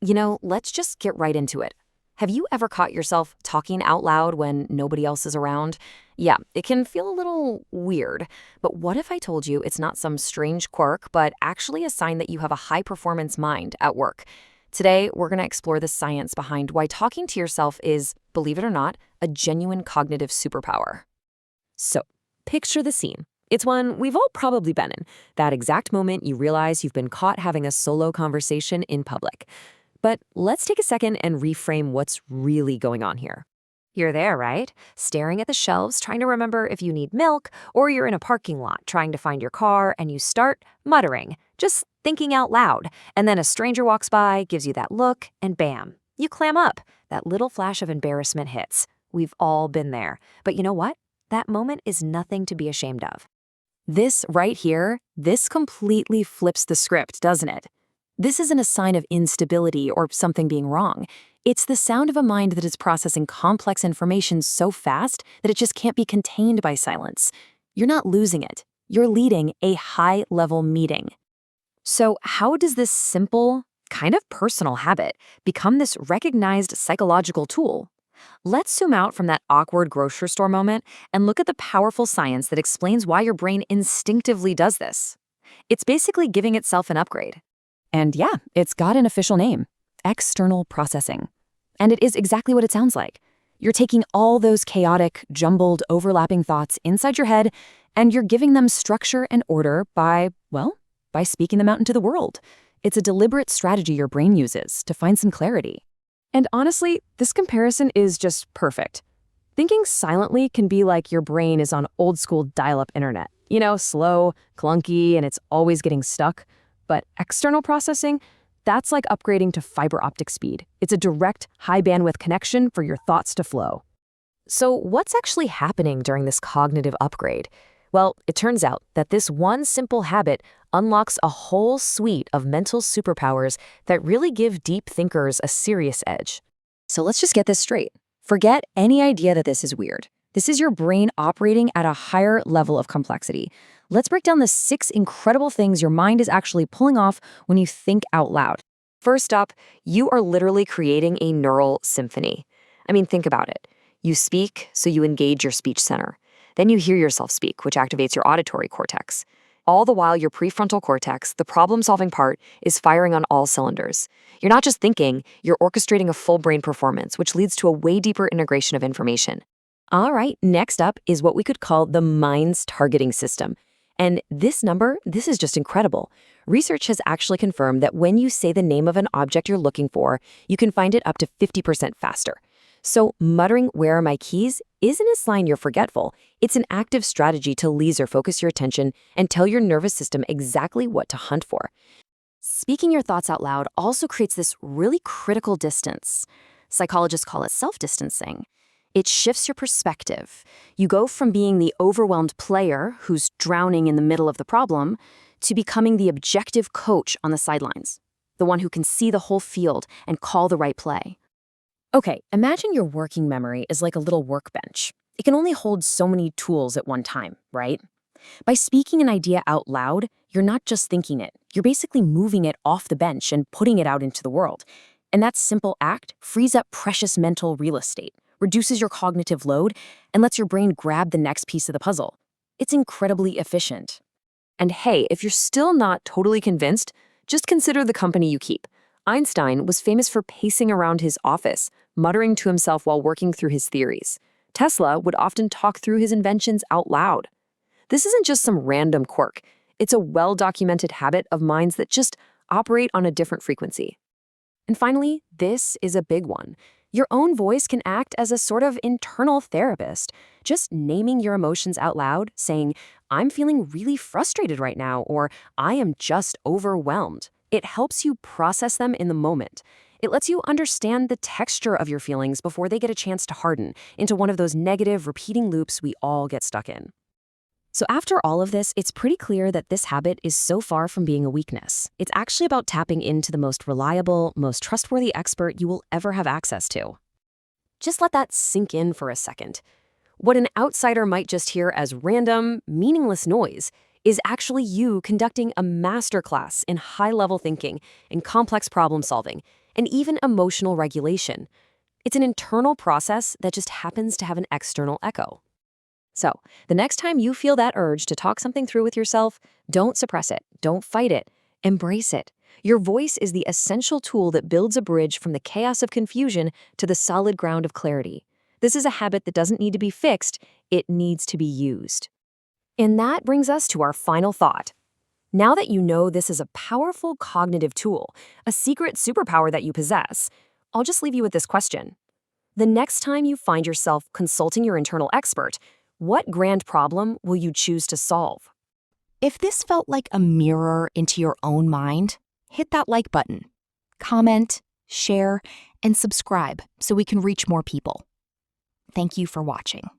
Let's just get right into it. Have you ever caught yourself talking out loud when nobody else is around? Yeah, it can feel a little weird, but what if I told you it's not some strange quirk, but actually a sign that you have a high-performance mind at work? Today, we're going to explore the science behind why talking to yourself is, believe it or not, a genuine cognitive superpower. So, picture the scene. It's one we've all probably been in, that exact moment you realize you've been caught having a solo conversation in public. But let's take a second and reframe what's really going on here. You're there, right? Staring at the shelves, trying to remember if you need milk, or you're in a parking lot trying to find your car, and you start muttering, just thinking out loud. And then a stranger walks by, gives you that look, and bam, you clam up. That little flash of embarrassment hits. We've all been there. But you know what? That moment is nothing to be ashamed of. This right here, this completely flips the script, doesn't it? This isn't a sign of instability or something being wrong. It's the sound of a mind that is processing complex information so fast that it just can't be contained by silence. You're not losing it. You're leading a high-level meeting. So how does this simple, kind of personal habit become this recognized psychological tool? Let's zoom out from that awkward grocery store moment and look at the powerful science that explains why your brain instinctively does this. It's basically giving itself an upgrade. And yeah, it's got an official name, external processing. And it is exactly what it sounds like. You're taking all those chaotic, jumbled, overlapping thoughts inside your head, and you're giving them structure and order by speaking them out into the world. It's a deliberate strategy your brain uses to find some clarity. And honestly, this comparison is just perfect. Thinking silently can be like your brain is on old-school dial-up internet. Slow, clunky, and it's always getting stuck. But external processing, that's like upgrading to fiber optic speed. It's a direct, high-bandwidth connection for your thoughts to flow. So what's actually happening during this cognitive upgrade? Well, it turns out that this one simple habit unlocks a whole suite of mental superpowers that really give deep thinkers a serious edge. So let's just get this straight. Forget any idea that this is weird. This is your brain operating at a higher level of complexity. Let's break down the 6 incredible things your mind is actually pulling off when you think out loud. First up, you are literally creating a neural symphony. Think about it. You speak, so you engage your speech center. Then you hear yourself speak, which activates your auditory cortex. All the while, your prefrontal cortex, the problem-solving part, is firing on all cylinders. You're not just thinking, you're orchestrating a full brain performance, which leads to a way deeper integration of information. All right, next up is what we could call the mind's targeting system. And this is just incredible. Research has actually confirmed that when you say the name of an object you're looking for, you can find it up to 50% faster. So muttering, "Where are my keys?" isn't a sign you're forgetful. It's an active strategy to laser focus your attention and tell your nervous system exactly what to hunt for. Speaking your thoughts out loud also creates this really critical distance. Psychologists call it self-distancing. It shifts your perspective. You go from being the overwhelmed player who's drowning in the middle of the problem to becoming the objective coach on the sidelines, the one who can see the whole field and call the right play. Okay, imagine your working memory is like a little workbench. It can only hold so many tools at one time, right? By speaking an idea out loud, you're not just thinking it. You're basically moving it off the bench and putting it out into the world. And that simple act frees up precious mental real estate, reduces your cognitive load, and lets your brain grab the next piece of the puzzle. It's incredibly efficient. And hey, if you're still not totally convinced, just consider the company you keep. Einstein was famous for pacing around his office, muttering to himself while working through his theories. Tesla would often talk through his inventions out loud. This isn't just some random quirk. It's a well-documented habit of minds that just operate on a different frequency. And finally, this is a big one. Your own voice can act as a sort of internal therapist. Just naming your emotions out loud, saying, "I'm feeling really frustrated right now," or "I am just overwhelmed." It helps you process them in the moment. It lets you understand the texture of your feelings before they get a chance to harden into one of those negative, repeating loops we all get stuck in. So after all of this, it's pretty clear that this habit is so far from being a weakness. It's actually about tapping into the most reliable, most trustworthy expert you will ever have access to. Just let that sink in for a second. What an outsider might just hear as random, meaningless noise is actually you conducting a masterclass in high-level thinking and complex problem solving. and even emotional regulation. It's an internal process that just happens to have an external echo. So, the next time you feel that urge to talk something through with yourself, don't suppress it, don't fight it, embrace it. Your voice is the essential tool that builds a bridge from the chaos of confusion to the solid ground of clarity. This is a habit that doesn't need to be fixed, it needs to be used. And that brings us to our final thought. Now that you know this is a powerful cognitive tool, a secret superpower that you possess, I'll just leave you with this question. The next time you find yourself consulting your internal expert, what grand problem will you choose to solve? If this felt like a mirror into your own mind, hit that like button. Comment, share, and subscribe so we can reach more people. Thank you for watching.